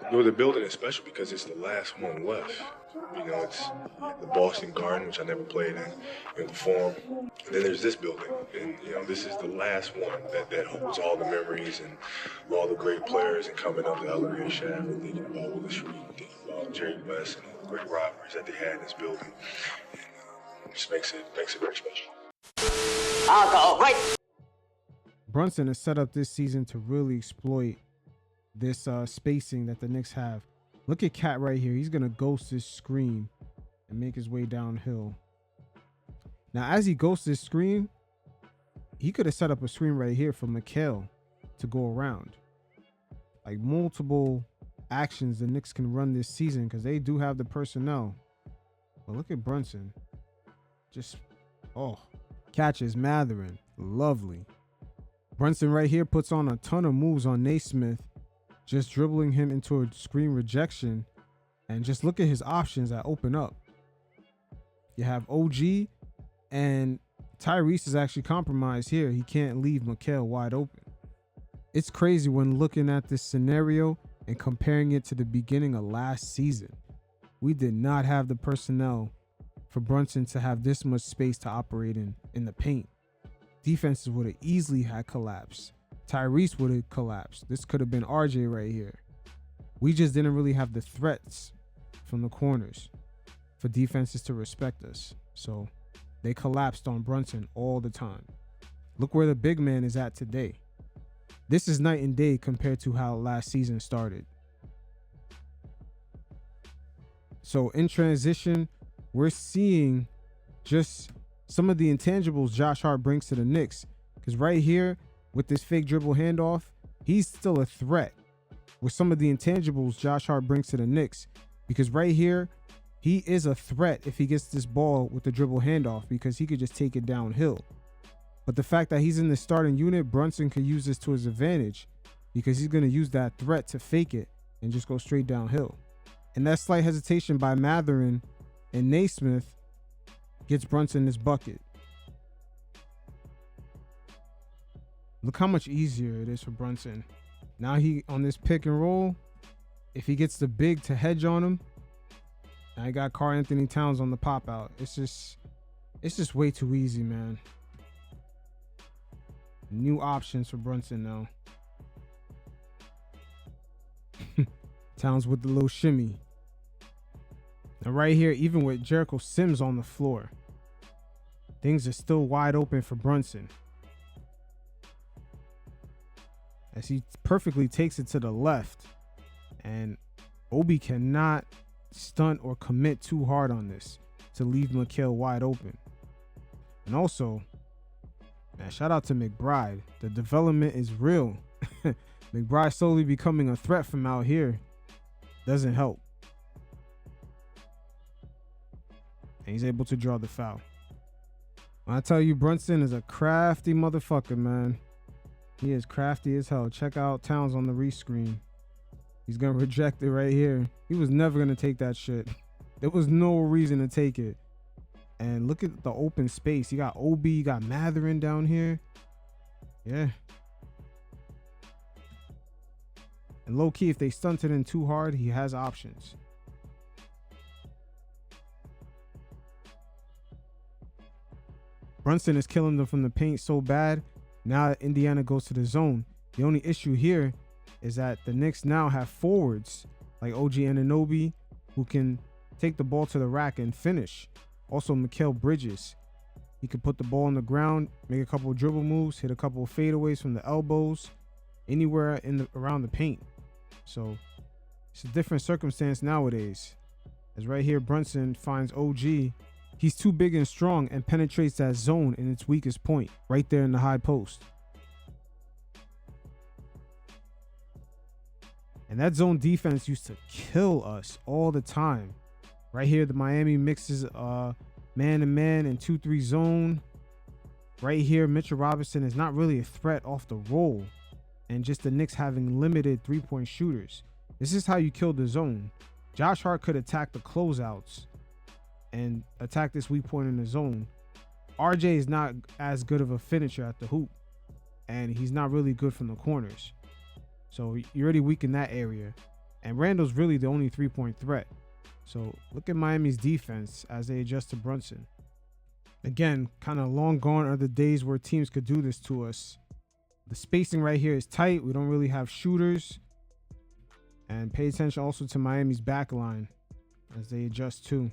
You know, the building is special because it's the last one left. You know, it's the Boston Garden, which I never played in the Forum. And then there's this building, and you know, this is the last one that holds all the memories and all the great players, and coming up the elevator shaft and thinking about Willis Reed, thinking about Jerry West and all the great rivalries that they had in this building. And just makes it very special. I'll go right. Brunson is set up this season to really exploit this spacing that the Knicks have. Look at Cat right here. He's going to ghost this screen and make his way downhill. Now, as he ghosts this screen, he could have set up a screen right here for Mikal to go around. Like multiple actions the Knicks can run this season because they do have the personnel. But look at Brunson. Just, catches Matherin. Lovely. Brunson right here puts on a ton of moves on Naismith, just dribbling him into a screen rejection. And just look at his options that open up. You have OG, and Tyrese is actually compromised here. He can't leave Mikal wide open. It's crazy when looking at this scenario and comparing it to the beginning of last season. We did not have the personnel for Brunson to have this much space to operate in the paint. Defenses would have easily had collapsed. Tyrese would have collapsed. This could have been RJ right here. We just didn't really have the threats from the corners for defenses to respect us. So they collapsed on Brunson all the time. Look where the big man is at today. This is night and day compared to how last season started. So in transition, we're seeing just some of the intangibles Josh Hart brings to the Knicks. Because right here, with this fake dribble handoff, he's still a threat. With some of the intangibles Josh Hart brings to the Knicks. Because right here, he is a threat if he gets this ball with the dribble handoff, because he could just take it downhill. But the fact that he's in the starting unit, Brunson could use this to his advantage, because he's going to use that threat to fake it and just go straight downhill. And that slight hesitation by Matherin and Naismith gets Brunson this bucket. Look how much easier it is for Brunson. Now he on this pick and roll, if he gets the big to hedge on him, I got Anthony Towns on the pop out. It's just way too easy, man. New options for Brunson now. Towns with the little shimmy. And right here, even with Jericho Sims on the floor, things are still wide open for Brunson. As he perfectly takes it to the left. And Obi cannot stunt or commit too hard on this to leave Mikal wide open. And also, man, shout out to McBride. The development is real. McBride slowly becoming a threat from out here doesn't help. And he's able to draw the foul. When I tell you, Brunson is a crafty motherfucker, man. He is crafty as hell. Check out Towns on the rescreen. He's going to reject it right here. He was never going to take that shit. There was no reason to take it. And look at the open space. You got OB, you got Matherin down here. Yeah. And low key, if they stunted in too hard, he has options. Brunson is killing them from the paint so bad. Now Indiana goes to the zone. The only issue here is that the Knicks now have forwards like OG Anunoby who can take the ball to the rack and finish. Also Mikal Bridges. He could put the ball on the ground, make a couple of dribble moves, hit a couple of fadeaways from the elbows, anywhere around the paint. So it's a different circumstance nowadays. As right here, Brunson finds OG. He's too big and strong and penetrates that zone in its weakest point, right there in the high post. And that zone defense used to kill us all the time. Right here, the Miami mixes man-to-man and 2-3 zone. Right here, Mitchell Robinson is not really a threat off the roll. And just the Knicks having limited three-point shooters. This is how you kill the zone. Josh Hart could attack the closeouts and attack this weak point in the zone. RJ is not as good of a finisher at the hoop. And he's not really good from the corners. So you already weaken that area. And Randle's really the only 3-point threat. So look at Miami's defense as they adjust to Brunson. Again, kind of long gone are the days where teams could do this to us. The spacing right here is tight. We don't really have shooters. And pay attention also to Miami's back line as they adjust too.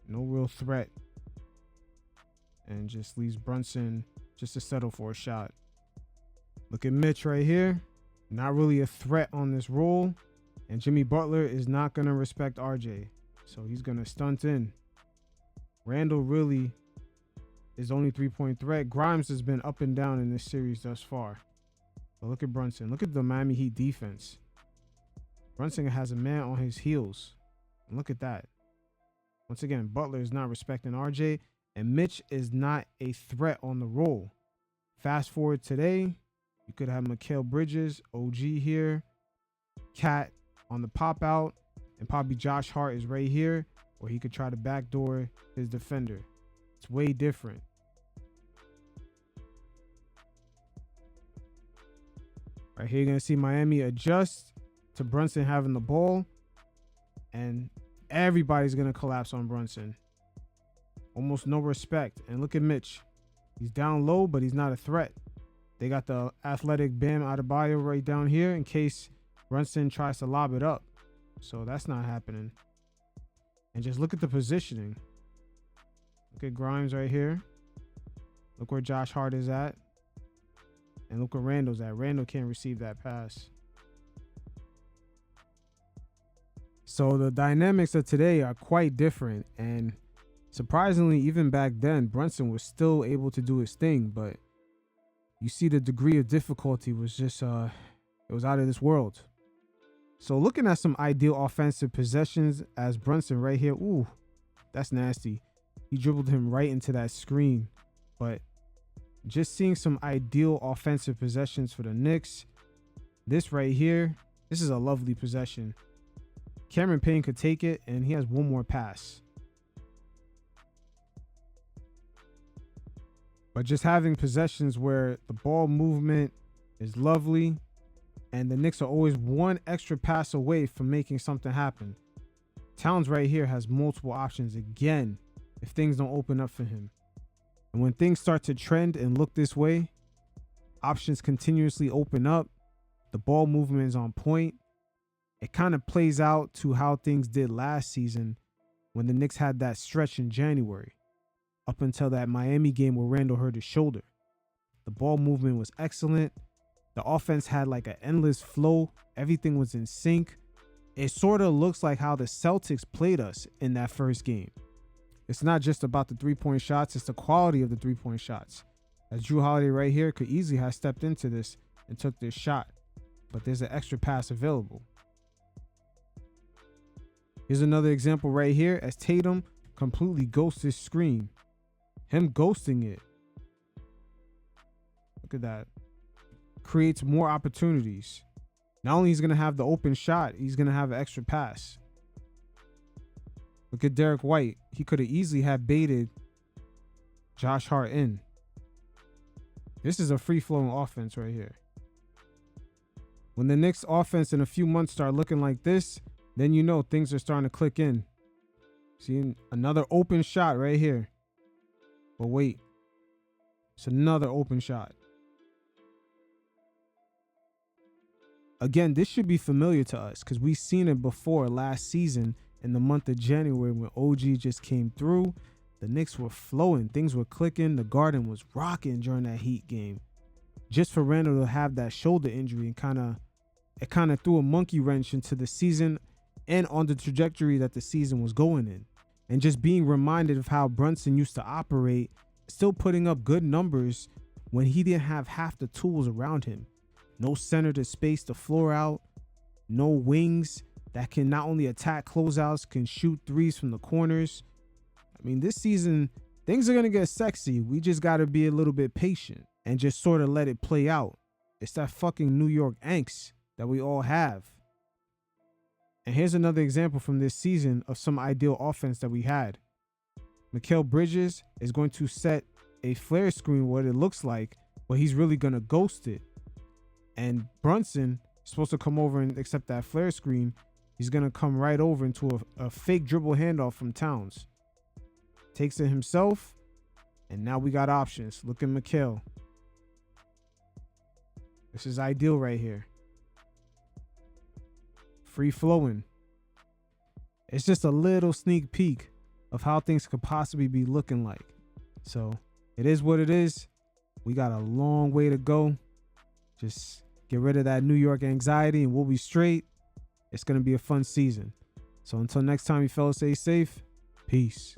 No real threat. And just leaves Brunson just to settle for a shot. Look at Mitch right here. Not really a threat on this roll. And Jimmy Butler is not going to respect RJ. So he's going to stunt in. Randle really is only 3-point threat. Grimes has been up and down in this series thus far. But look at Brunson. Look at the Miami Heat defense. Brunson has a man on his heels. And look at that. Once again, Butler is not respecting RJ. And Mitch is not a threat on the roll. Fast forward today. You could have Mikal Bridges, OG here. Cat on the pop out. And probably Josh Hart is right here. Or he could try to backdoor his defender. It's way different. Right here, you're going to see Miami adjust to Brunson having the ball. And everybody's going to collapse on Brunson. Almost no respect. And look at Mitch. He's down low, but he's not a threat. They got the athletic Bam Adebayo right down here in case Brunson tries to lob it up. So that's not happening. And just look at the positioning. Look at Grimes right here. Look where Josh Hart is at. And look where Randle's at. Randle can't receive that pass. So the dynamics of today are quite different. And surprisingly, even back then, Brunson was still able to do his thing. But you see the degree of difficulty was just, it was out of this world. So looking at some ideal offensive possessions as Brunson right here. Ooh, that's nasty. He dribbled him right into that screen. But just seeing some ideal offensive possessions for the Knicks. This right here, this is a lovely possession. Cameron Payne could take it, and he has one more pass. But just having possessions where the ball movement is lovely, and the Knicks are always one extra pass away from making something happen. Towns right here has multiple options again if things don't open up for him. And when things start to trend and look this way, options continuously open up. The ball movement is on point. It kind of plays out to how things did last season when the Knicks had that stretch in January, up until that Miami game where Randle hurt his shoulder. The ball movement was excellent. The offense had like an endless flow. Everything was in sync. It sort of looks like how the Celtics played us in that first game. It's not just about the 3-point shots, it's the quality of the 3-point shots. As Jrue Holiday right here could easily have stepped into this and took this shot, but there's an extra pass available. Here's another example right here as Tatum completely ghosts his screen. Him ghosting it. Look at that. Creates more opportunities. Not only he's going to have the open shot, he's going to have an extra pass. Look at Derek White. He could have easily have baited Josh Hart in. This is a free-flowing offense right here. When the Knicks offense in a few months start looking like this, then you know things are starting to click in. See, another open shot right here. But wait. It's another open shot. Again, this should be familiar to us because we've seen it before last season in the month of January when OG just came through. The Knicks were flowing. Things were clicking. The Garden was rocking during that Heat game. Just for Randle to have that shoulder injury and it kind of threw a monkey wrench into the season and on the trajectory that the season was going in. And just being reminded of how Brunson used to operate, still putting up good numbers when he didn't have half the tools around him. No center to space the floor out. No wings that can not only attack closeouts, can shoot threes from the corners. I mean, this season, things are going to get sexy. We just got to be a little bit patient and just sort of let it play out. It's that fucking New York angst that we all have. And here's another example from this season of some ideal offense that we had. Mikal Bridges is going to set a flare screen, what it looks like, but he's really going to ghost it. And Brunson supposed to come over and accept that flare screen. He's going to come right over into a fake dribble handoff from Towns. Takes it himself. And now we got options. Look at Mikal. This is ideal right here. Free flowing. It's just a little sneak peek of how things could possibly be looking like. So it is what it is. We got a long way to go. Just get rid of that New York anxiety and we'll be straight. It's going to be a fun season. So until next time, you fellas, stay safe. Peace.